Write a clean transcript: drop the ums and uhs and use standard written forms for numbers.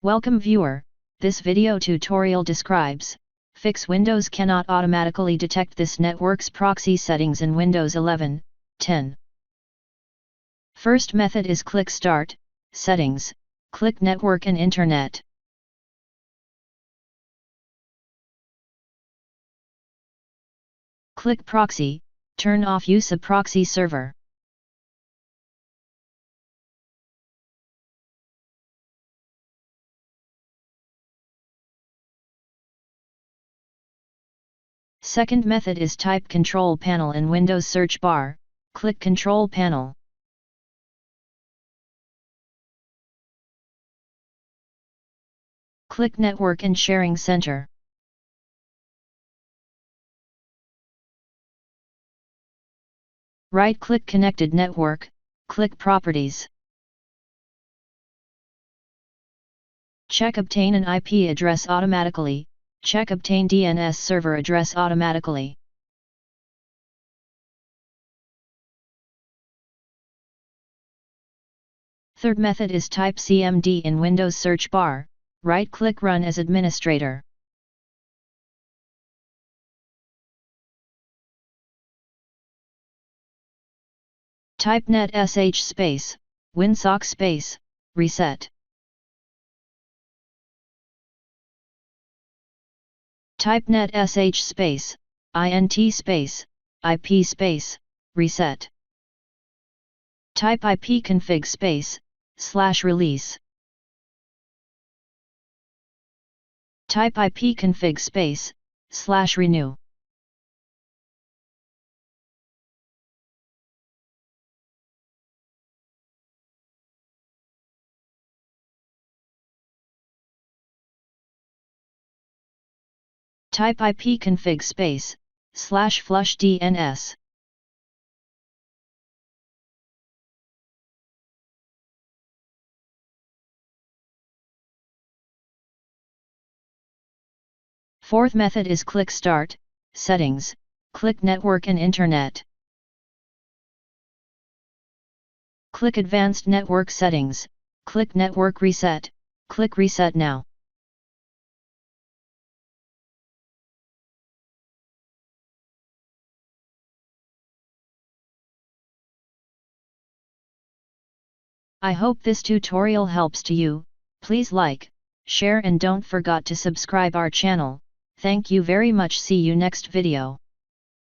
Welcome viewer, this video tutorial describes, fix Windows cannot automatically detect this network's proxy settings in Windows 11, 10. First method is click Start, Settings, click Network and Internet. Click Proxy, turn off use of proxy server. Second method is type Control Panel in Windows search bar, click Control Panel. Click Network and Sharing Center. Right-click Connected Network, click Properties. Check Obtain an IP address automatically, check Obtain DNS server address automatically. Third method is type CMD in Windows search bar, right-click Run as administrator. Type netsh space, winsock space, reset. Type netsh space, int space, ip space, reset. Type ipconfig space, /release. Type ipconfig space, /renew. Type ipconfig space, /flush DNS. Fourth method is click Start, Settings, click Network and Internet. Click Advanced Network Settings, click Network Reset, click Reset Now. I hope this tutorial helps to you. Please like, share and don't forget to subscribe our channel. Thank you very much. See you next video.